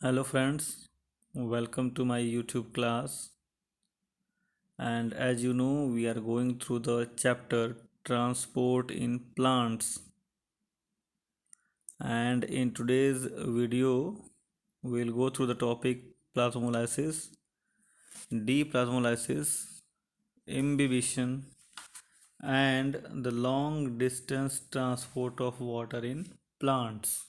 Hello friends, welcome to my YouTube class. And as you know, we are going through the chapter Transport in Plants. And in today's video, we'll go through the topic plasmolysis, deplasmolysis, imbibition, and the long distance transport of water in plants.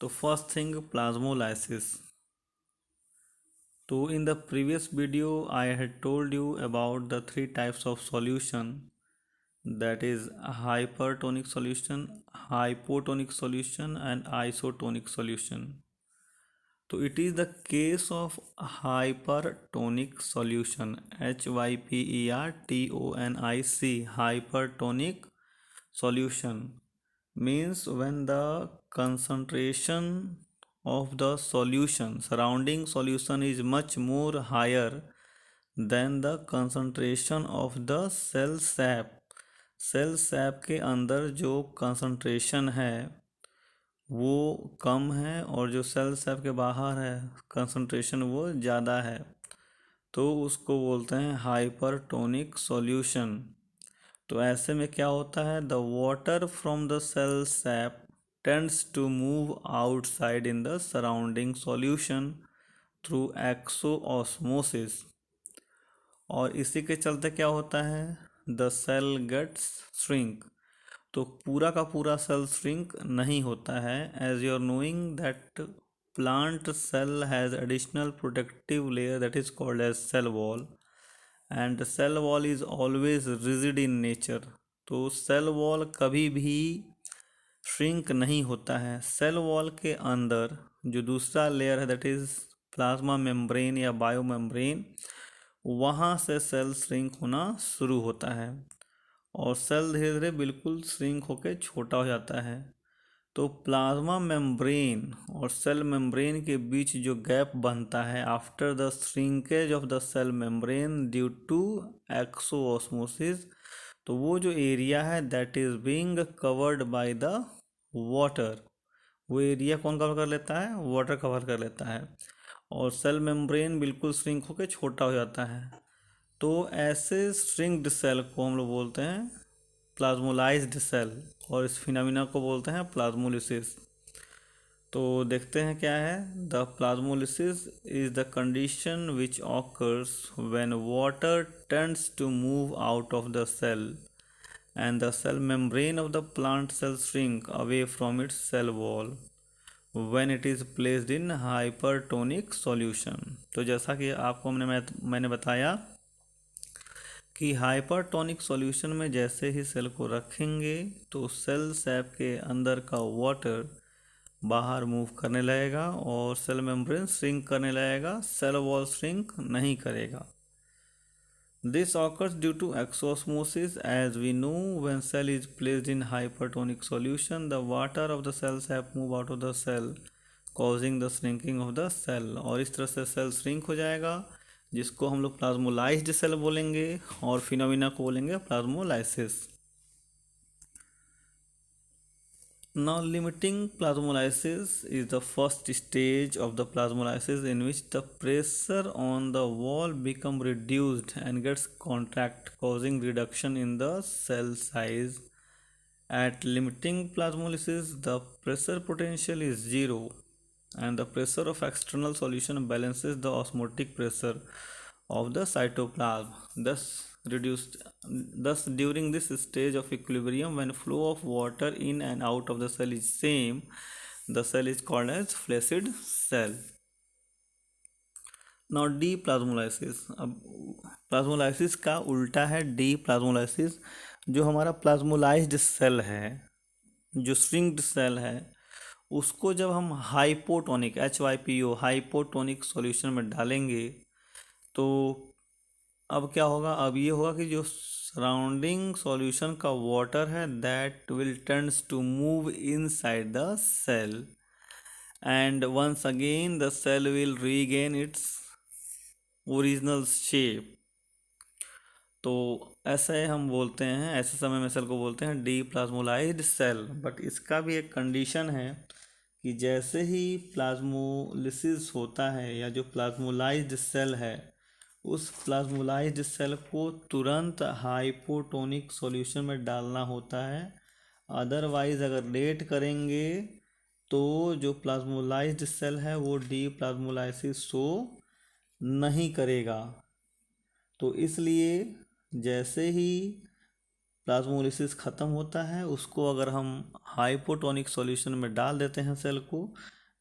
So, first thing, plasmolysis. So in the previous video I had told you about the three types of solution, that is hypertonic solution, hypotonic solution and isotonic solution. So it is the case of hypertonic solution, HYPERTONIC, hypertonic solution means when the concentration of the solution, surrounding solution, is much more higher than the concentration of the cell sap. Cell sap के अंदर जो concentration है वो कम है और जो cell sap के बाहर है कंसंट्रेशन वो ज़्यादा है, तो उसको बोलते हैं हाइपरटोनिक सॉल्यूशन। तो ऐसे में क्या होता है, the water from the cell sap tends to move outside in the surrounding solution through exosmosis. और इसी के चलते क्या होता है, द सेल गेट्स श्रिंक। तो पूरा का पूरा सेल श्रिंक नहीं होता है, as you are knowing that plant cell has additional protective layer that is called as cell wall, and cell wall is always rigid in nature. तो cell wall कभी भी श्रिंक नहीं होता है। सेल वॉल के अंदर जो दूसरा लेयर है दैट इज प्लाज्मा मेम्ब्रेन या बायो मेम्ब्रेन, वहाँ से सेल श्रिंक होना शुरू होता है और सेल धीरे धीरे बिल्कुल श्रिंक होकर छोटा हो जाता है। तो प्लाज्मा मेम्ब्रेन और सेल मेम्ब्रेन के बीच जो गैप बनता है after the shrinkage of the cell membrane due to exosmosis, तो वो जो एरिया है that is being covered by the water, वो एरिया कौन कवर कर लेता है, वाटर कवर कर लेता है और सेल मेम्ब्रेन बिल्कुल श्रिंक होकर छोटा हो जाता है। तो ऐसे श्रिंक्ड सेल को हम लोग बोलते हैं प्लाज्मोलाइज्ड सेल और इस फिनोमिना को बोलते हैं प्लाज्मोलिसिस। तो देखते हैं क्या है, the plasmolysis is the condition which occurs when water tends to move out of the cell and the cell membrane of the plant cell shrink away from its cell wall when it is placed in hypertonic solution। तो जैसा कि आपको मैंने बताया कि hypertonic solution में जैसे ही cell को रखेंगे तो सेल सैप के अंदर का वाटर बाहर मूव करने लगेगा और सेल मेम्ब्रेन श्रिंक करने लगेगा, सेल वॉल श्रिंक नहीं करेगा। This occurs due to exosmosis. As we know, when cell is placed in hypertonic solution, the water of the cell sap move out of the cell, causing the shrinking of the cell। और इस तरह से cell shrink हो जाएगा, जिसको हम लोग plasmolysed cell बोलेंगे और फिनोमिना को बोलेंगे plasmolysis. Now, limiting plasmolysis is the first stage of the plasmolysis in which the pressure on the wall become reduced and gets contract, causing reduction in the cell size। At limiting plasmolysis, the pressure potential is zero and the pressure of external solution balances the osmotic pressure of the cytoplasm, thus during this stage of equilibrium, when flow of water in and out of the cell is same, the cell is called as flaccid cell। Now D plasmolysis, अब plasmolysis का उल्टा है D plasmolysis. जो हमारा plasmolysed cell है, जो shrinked cell है, उसको जब हम हाइपोटोनिक HYPO हाइपोटोनिक सॉल्यूशन में डालेंगे तो अब क्या होगा, अब ये होगा कि जो सराउंडिंग सॉल्यूशन का वाटर है that will tends to move inside the cell and once again the cell will regain its original shape. तो ऐसे हम बोलते हैं, ऐसे समय में सेल को बोलते हैं डी प्लाज्मोलाइज्ड सेल। बट इसका भी एक कंडीशन है कि जैसे ही प्लाज्मोलिसिस होता है या जो प्लाज्मोलाइज्ड सेल है, उस प्लाज्मोलाइज्ड सेल को तुरंत हाइपोटोनिक सॉल्यूशन में डालना होता है। अदरवाइज अगर लेट करेंगे तो जो प्लाज्मोलाइज्ड सेल है वो डी प्लाज्मोलाइसिस शो नहीं करेगा। तो इसलिए जैसे ही प्लाज्मोलिसिस ख़त्म होता है, उसको अगर हम हाइपोटोनिक सॉल्यूशन में डाल देते हैं सेल को,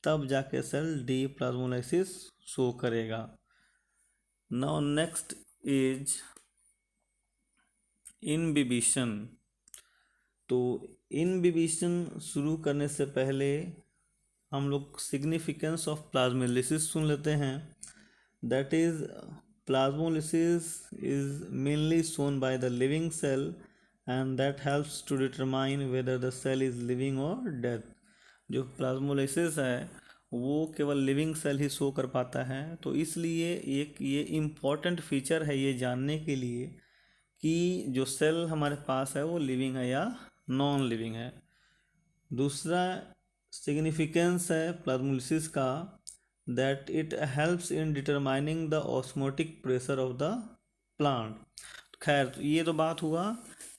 तब जाके सेल डी प्लाज्मोलाइसिस शो करेगा। Now next is imbibition. तो इनबिबिशन शुरू करने से पहले हम लोग सिग्निफिकेंस ऑफ प्लाज्मोलिसिस सुन लेते हैं। That is plasmolysis is mainly shown by the living cell and that helps to determine whether the cell is living or dead। जो प्लाज्मोलिसिस है वो केवल लिविंग सेल ही शो कर पाता है, तो इसलिए एक ये इम्पॉर्टेंट फीचर है ये जानने के लिए कि जो सेल हमारे पास है वो लिविंग है या नॉन लिविंग है। दूसरा सिग्निफिकेंस है प्लाज्मोलिसिस का, that it helps in determining the osmotic pressure of the plant. खैर ये तो बात हुआ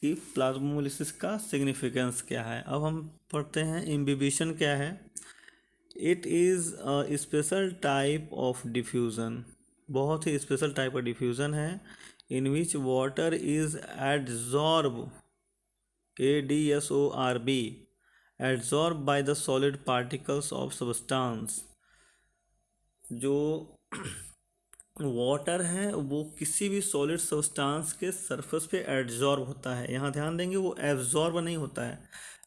कि प्लाज्मोलिसिस का सिग्निफिकेंस क्या है। अब हम पढ़ते हैं इम्बिबिशन क्या है। It is a special type of diffusion, बहुत ही स्पेशल टाइप का डिफ्यूज़न है, in which water is adsorb ADSORB adsorb by the solid particles of substance. जो वाटर है वो किसी भी सॉलिड सब्सटेंस के सरफेस पे एडजॉर्ब होता है। यहाँ ध्यान देंगे वो एब्जॉर्ब नहीं होता है,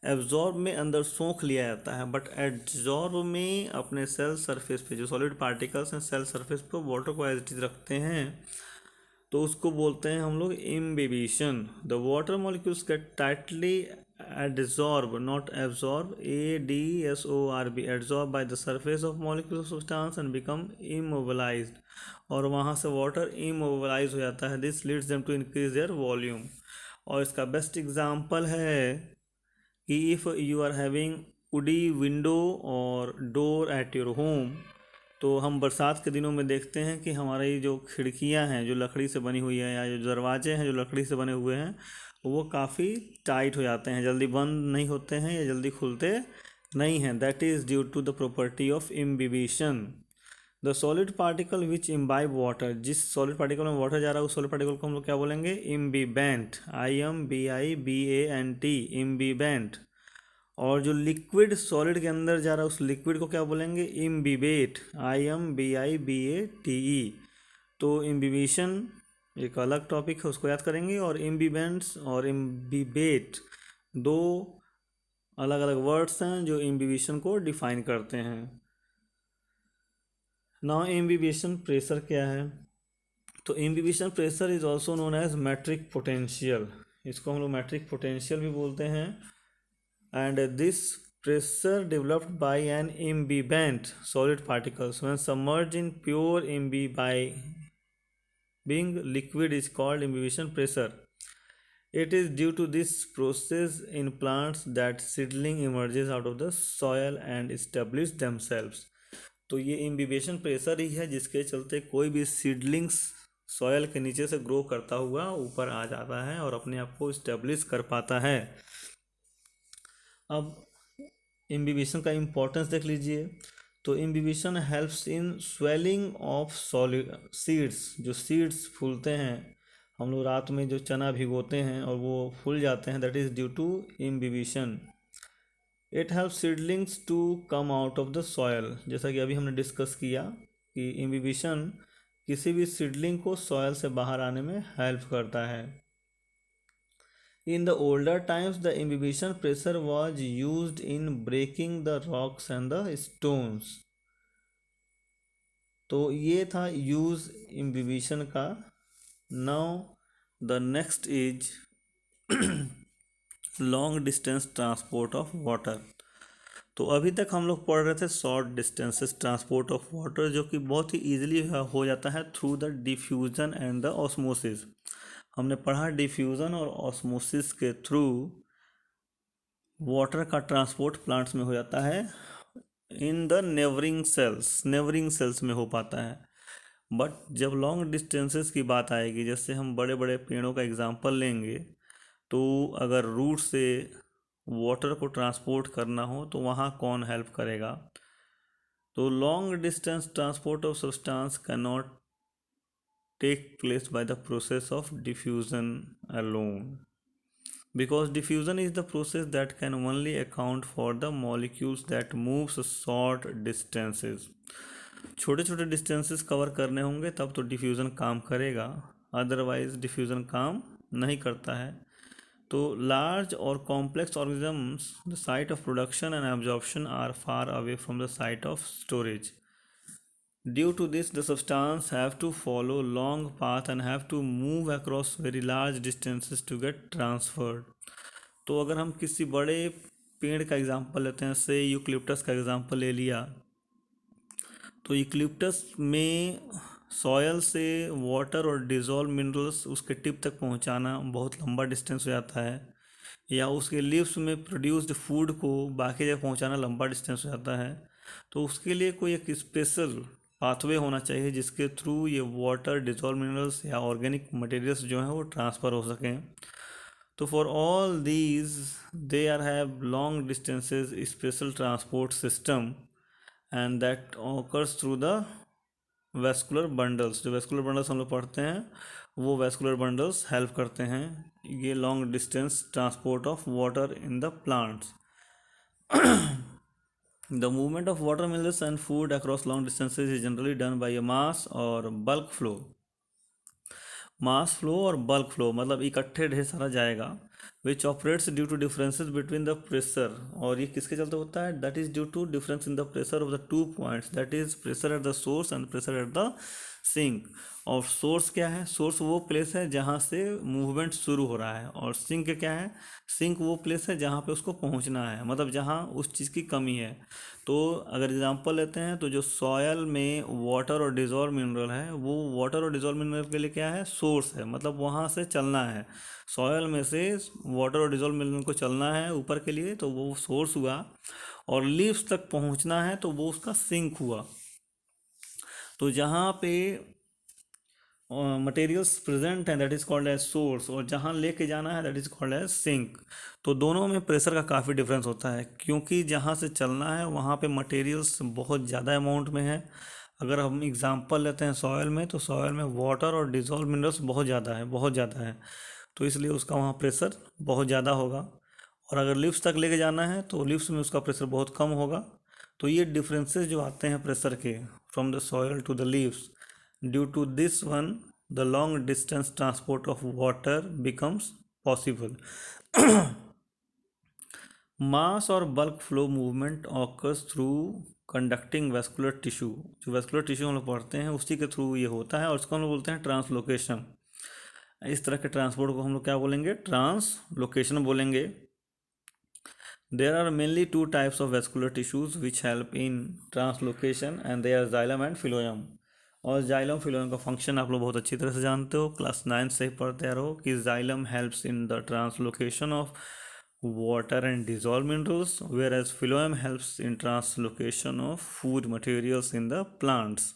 एब्जॉर्ब में अंदर सोख लिया जाता है, बट एडजॉर्ब में अपने सेल सरफेस पे जो सॉलिड पार्टिकल्स हैं सेल सरफेस पे वाटर को एज इट इज रखते हैं, तो उसको बोलते हैं हम लोग imbibition. The water molecules get tightly adsorb not absorb ADSORB adsorb by the surface of molecules of substance and become immobilized, और वहाँ से वाटर immobilize हो जाता है। This leads them to increase their volume. और इसका बेस्ट एग्जांपल है कि if you are having woody window और डोर एट योर होम, तो हम बरसात के दिनों में देखते हैं कि हमारी जो खिड़कियां हैं जो लकड़ी से बनी हुई है या जो दरवाजे हैं जो लकड़ी से बने हुए हैं वो काफ़ी टाइट हो जाते हैं, जल्दी बंद नहीं होते हैं या जल्दी खुलते नहीं हैं। That is due to the property of imbibition. The solid particle which imbibe water, जिस सॉलिड पार्टिकल में वाटर जा रहा है उस सॉलिड पार्टिकल को हम लोग क्या बोलेंगे, इम्बिबेंट, IMBIBANT, इम्बिबेंट। और जो लिक्विड सॉलिड के अंदर जा रहा है उस लिक्विड को क्या बोलेंगे, इम्बिबेट, IMBIBATE। तो इम्बिबिशन एक अलग टॉपिक है, उसको याद करेंगे। और इम्बिबेंट्स और इम्बिबेट दो अलग अलग वर्ड्स हैं जो इम्बिबिशन को डिफाइन करते हैं। नाउ इम्बिबिशन प्रेशर क्या है। तो imbibition pressure is also known as matric potential, इसको हम लोग मैट्रिक पोटेंशियल भी बोलते हैं। And this pressure developed by an imbibant solid particles when submerged in pure imbibing liquid is called imbibition pressure. It is due to this process in plants that seedling emerges out of the soil and establish themselves। तो ये इम्बिबेशन pressure ही है जिसके चलते कोई भी seedlings soil के नीचे से ग्रो करता हुआ ऊपर आ जाता है और अपने आप को इस्टेब्लिश कर पाता है। अब इम्बिबिशन का इम्पोर्टेंस देख लीजिए। तो imbibition helps in swelling of solid seeds, जो सीड्स फूलते हैं, हम लोग रात में जो चना भिगोते हैं और वो फूल जाते हैं, that is due to imbibition. It help seedlings to come out of the soil, जैसा कि अभी हमने डिस्कस किया कि इम्बिबिशन किसी भी सीडलिंग को सॉयल से बाहर आने में हेल्प करता है। In the older times, the imbibition pressure was used in breaking the rocks and the stones। तो ये था यूज imbibition का। Now the next is long distance transport of water। तो अभी तक हम लोग पढ़ रहे थे short distances transport of water, जो कि बहुत ही ईजिली हो जाता है through the diffusion and the osmosis. हमने पढ़ा डिफ्यूज़न और ऑस्मोसिस के थ्रू वाटर का ट्रांसपोर्ट प्लांट्स में हो जाता है इन द नेवरिंग सेल्स में हो पाता है। बट जब लॉन्ग डिस्टेंसेस की बात आएगी, जैसे हम बड़े बड़े पेड़ों का एग्जांपल लेंगे, तो अगर रूट से वाटर को ट्रांसपोर्ट करना हो तो वहाँ कौन हेल्प करेगा? तो long distance transport of substance can not take place by the process of diffusion alone, because diffusion is the process that can only account for the molecules that moves short distances। छोटे छोटे distances cover करने होंगे तब तो diffusion काम करेगा, otherwise diffusion काम नहीं करता है। तो लार्ज और complex organisms the site of production and absorption are far away from the site of storage. Due to this, the substance have to follow long path and have to move across very large distances to get transferred। तो अगर हम किसी बड़े पेड़ का example लेते हैं, से यूकलिप्टस का एग्जांपल ले लिया, तो यूकलिप्टस में सॉयल से वाटर और डिजॉल्व मिनरल्स उसके टिप तक पहुंचाना बहुत लंबा डिस्टेंस हो जाता है, या उसके लीव्स में प्रोड्यूस्ड फूड को बाकी जगह पहुंचाना लंबा डिस्टेंस हो जाता है। तो उसके लिए कोई एक स्पेशल पाथवे होना चाहिए जिसके थ्रू ये वाटर, डिजॉल्व मिनरल्स या ऑर्गेनिक मटेरियल्स जो हैं वो ट्रांसफ़र हो सकें। तो for all these they are have long distances special transport system and that occurs through the vascular bundles. जो वेस्कुलर बंडल्स हम लोग पढ़ते हैं, वो वेस्कुलर बंडल्स हेल्प करते हैं ये long distance transport of water in the plants. The movement of water minerals and food across long distances is generally done by a mass or bulk flow। Mass flow और bulk flow मतलब इकट्ठे ढेर सारा जाएगा, which operates due to differences between the pressure. और ये किसके चलते होता है? That is due to difference in the pressure of the 2 points, that is pressure at the source and pressure at the sink. और सोर्स क्या है? Source वो प्लेस है जहाँ से मूवमेंट शुरू हो रहा है, और सिंक क्या है? सिंक वो प्लेस है जहाँ पे उसको पहुँचना है, मतलब जहाँ उस चीज़ की कमी है। तो अगर एग्जांपल लेते हैं, तो जो सॉयल में वाटर और डिजॉल्व मिनरल है, वो वाटर और डिजॉल्व मिनरल के लिए क्या है? सोर्स है, मतलब वहाँ से चलना है, सॉयल में से वाटर और डिजॉल्व मिनरल को चलना है ऊपर के लिए, तो वो सोर्स हुआ। और लीव्स तक पहुँचना है तो वो उसका सिंक हुआ। तो जहाँ पे मटेरियल्स प्रेजेंट हैं that is called as source, और जहाँ लेके जाना है that is called as sink. तो दोनों में प्रेशर का काफ़ी डिफरेंस होता है, क्योंकि जहाँ से चलना है वहाँ पे मटेरियल्स बहुत ज़्यादा अमाउंट में है। अगर हम एग्जांपल लेते हैं सॉयल में, तो सॉयल में वाटर और डिजॉल्व मिनरल्स बहुत ज़्यादा है, बहुत ज़्यादा है, तो इसलिए उसका वहाँ प्रेशर बहुत ज़्यादा होगा। और अगर लिव्स तक लेके जाना है तो लिव्स में उसका प्रेशर बहुत कम होगा। तो ये डिफरेंसेस जो आते हैं प्रेशर के from the soil to the leaves, due to this one the long distance transport of water becomes possible. Mass और bulk flow movement occurs through conducting vascular tissue. जो वेस्कुलर टिश्यू हम लोग पढ़ते हैं उसी के थ्रू ये होता है, और इसको हम लोग बोलते हैं ट्रांसलोकेशन। इस तरह के ट्रांसपोर्ट को हम लोग क्या बोलेंगे? ट्रांसलोकेशन बोलेंगे। There are mainly two types of vascular tissues which help in translocation, and they are xylem and phloem। और जाइलम फिलोएम का फंक्शन आप लोग बहुत अच्छी तरह से जानते हो, क्लास 9 से ही पढ़ते आ रहे हो कि xylem helps in the translocation of water and dissolved minerals, whereas phloem helps in translocation of food materials in the plants।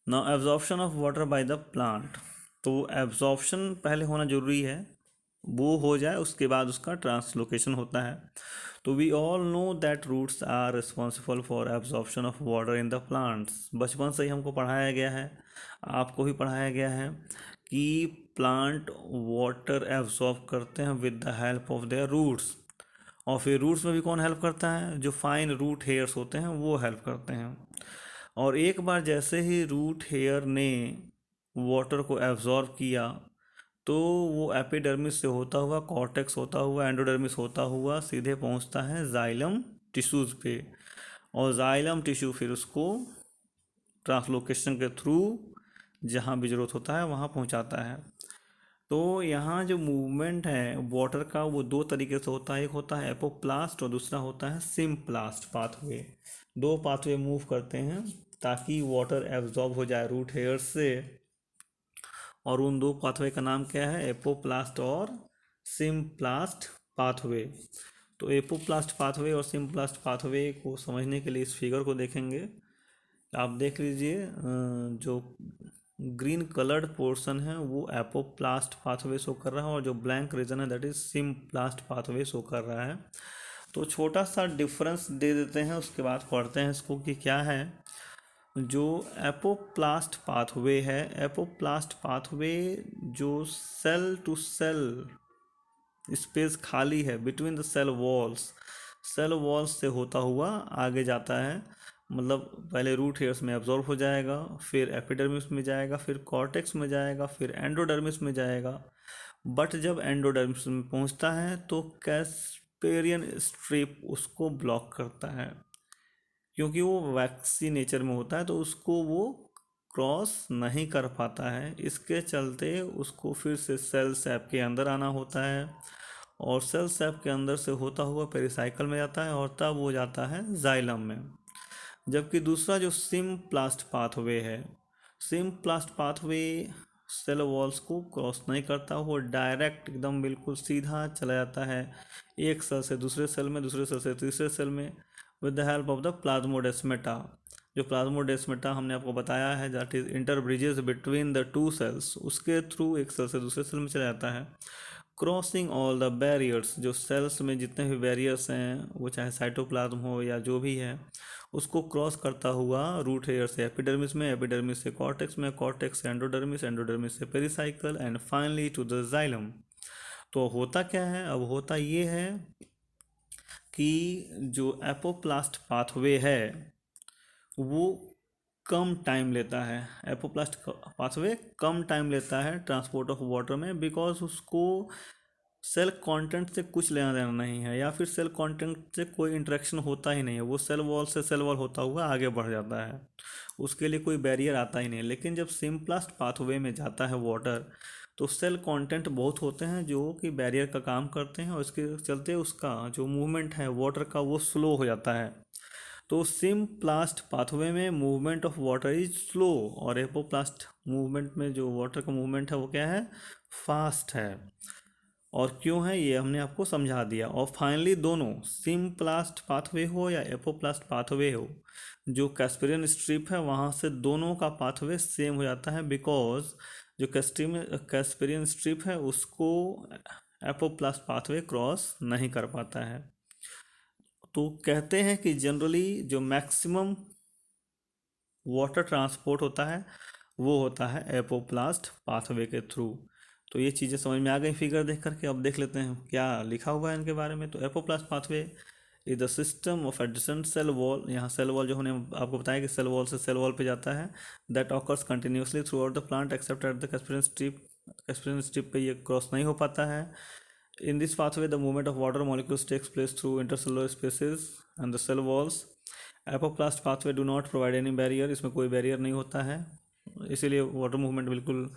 Now absorption of water by the plant। तो absorption पहले होना जरूरी है, वो हो जाए उसके बाद उसका ट्रांसलोकेशन होता है। तो we all know that roots are responsible for absorption of water in the plants. बचपन से ही हमको पढ़ाया गया है, आपको भी पढ़ाया गया है कि प्लांट वाटर एब्जॉर्ब करते हैं with the help of their roots. और फिर रूट्स में भी कौन हेल्प करता है? जो फाइन रूट हेयर्स होते हैं वो हेल्प करते हैं। और एक बार जैसे ही रूट हेयर ने वाटर को एब्जॉर्ब किया, तो वो एपिडर्मिस से होता हुआ, कॉर्टेक्स होता हुआ, एंडोडर्मिस होता हुआ सीधे पहुंचता है जाइलम टिश्यूज़ पे, और जाइलम टिश्यू फिर उसको ट्रांसलोकेशन के थ्रू जहाँ भी जरूरत होता है वहाँ पहुँचाता है। तो यहाँ जो मूवमेंट है वाटर का वो दो तरीके से होता है, एक होता है एपोप्लास्ट और दूसरा होता है सिम्प्लास्ट पाथवे। दो पाथवे मूव करते हैं ताकि वाटर एब्जॉर्ब हो जाए रूट हेयर से, और उन दो पाथवे का नाम क्या है? एपोप्लास्ट और सिम्प्लास्ट पाथवे। तो एपोप्लास्ट पाथवे और सिम्प्लास्ट पाथवे को समझने के लिए इस फिगर को देखेंगे। आप देख लीजिए, जो ग्रीन कलर्ड पोर्शन है वो एपोप्लास्ट पाथवे शो कर रहा है और जो ब्लैंक रीजन है that is symplast pathway show कर रहा है। तो छोटा सा डिफरेंस दे देते हैं, उसके बाद पढ़ते हैं इसको कि क्या है। जो एपोप्लास्ट पाथवे है, एपोप्लास्ट पाथवे जो सेल टू सेल स्पेस खाली है बिटवीन द सेल वॉल्स से होता हुआ आगे जाता है। मतलब पहले रूट हेयर्स में एब्जॉर्ब हो जाएगा, फिर एपिडर्मिस में जाएगा, फिर कॉर्टेक्स में जाएगा, फिर एंडोडर्मिस में जाएगा। बट जब एंडोडर्मिस में पहुंचता है तो कैस्पेरियन स्ट्रिप उसको ब्लॉक करता है, क्योंकि वो वैक्सी नेचर में होता है तो उसको वो क्रॉस नहीं कर पाता है। इसके चलते उसको फिर से सेल सैप के अंदर आना होता है और सेल सैप के अंदर से होता हुआ पेरिसाइकल में जाता है और तब वो जाता है जाइलम में। जबकि दूसरा जो सिम्प्लास्ट पाथवे है, सिम्प्लास्ट पाथवे सेल वॉल्स को क्रॉस नहीं करता, वो डायरेक्ट एकदम बिल्कुल सीधा चला जाता है एक सेल से दूसरे सेल में, दूसरे सेल से तीसरे सेल में with the help of the plasmodesmata. जो प्लाज्मोडेस्मेटा हमने आपको बताया है that is inter bridges between the two cells, उसके थ्रू एक सेल से दूसरे सेल में चला जाता है, क्रॉसिंग ऑल द बैरियर्स। जो सेल्स में जितने भी बैरियर्स हैं वो चाहे साइटोप्लाज्म हो या जो भी है, उसको क्रॉस करता हुआ रूट हेयर से एपिडर्मिस में, एपिडर्मिस से कॉर्टेक्स में, कॉर्टेक्स से एंडोडर्मिस, एंडोडर्मिस से pericycle and finally to the xylem. तो होता क्या है, अब होता ये है कि जो एपोप्लास्ट पाथवे है वो कम टाइम लेता है, एपोप्लास्ट पाथवे कम टाइम लेता है ट्रांसपोर्ट ऑफ वाटर में, बिकॉज उसको सेल कंटेंट से कुछ लेना देना नहीं है या फिर सेल कंटेंट से कोई इंटरेक्शन होता ही नहीं है। वो सेल वॉल से सेल वॉल होता हुआ आगे बढ़ जाता है, उसके लिए कोई बैरियर आता ही नहीं। लेकिन जब सिम्प्लास्ट पाथवे में जाता है वाटर तो सेल कंटेंट बहुत होते हैं जो कि बैरियर का काम करते हैं और इसके चलते उसका जो मूवमेंट है वाटर का वो स्लो हो जाता है। तो सिम्प्लास्ट पाथवे में movement of water is slow और एपोप्लास्ट मूवमेंट में जो वाटर का मूवमेंट है वो क्या है, फास्ट है। और क्यों है ये हमने आपको समझा दिया। और फाइनली दोनों सिम्प्लास्ट पाथवे हो या एपोप्लास्ट पाथवे हो, जो कैस्पेरियन स्ट्रिप है वहाँ से दोनों का पाथवे सेम हो जाता है, बिकॉज जो कैस्पेरियन स्ट्रिप है उसको एपोप्लास्ट पाथवे क्रॉस नहीं कर पाता है। तो कहते हैं कि जनरली जो मैक्सिमम वाटर ट्रांसपोर्ट होता है वो होता है एपोप्लास्ट पाथवे के थ्रू। तो ये चीज़ें समझ में आ गई फिगर देख करके। अब देख लेते हैं क्या लिखा हुआ है इनके बारे में। तो apoplast pathway is the system of adjacent cell wall. यहाँ सेल वॉल जो हमने आपको बताया कि सेल वॉल से सेल वॉल पे जाता है, that occurs continuously throughout the plant except at the Casparian strip. Casparian strip पे ये क्रॉस नहीं हो पाता है। In this pathway, the movement of water molecules takes place through intercellular spaces and the cell walls. Apoplast pathway do not provide any barrier, इसमें कोई barrier नहीं होता है, इसीलिए वाटर मूवमेंट बिल्कुल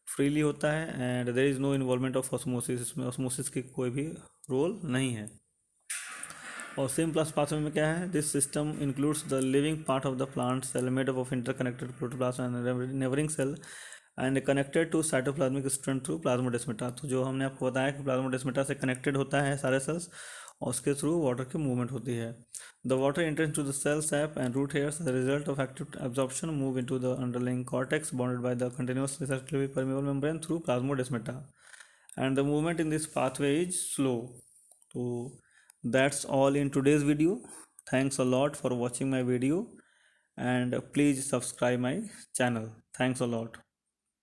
फ्रीली होता है। And there is no involvement of osmosis, इसमें ऑस्मोसिस की कोई भी रोल नहीं है। और सिम्प्लास्ट पाथवे में क्या है, this system includes the living part of the plant cell made up of interconnected protoplasm and neighbouring cell and connected to cytoplasmic strand through plasmodesmata. तो जो हमने आपको बताया कि प्लाज्मोडेस्मेटा से कनेक्टेड होता है सारे सेल्स और उसके थ्रू वाटर की मूवमेंट होती है। The water enters to the cell sap and root hairs as a result of active absorption move into the underlying cortex bounded by the continuous receptively permeable membrane through plasmodesmata and the movement in this pathway is slow. So that's all in today's video. Thanks a lot for watching my video and please subscribe my channel. Thanks a lot.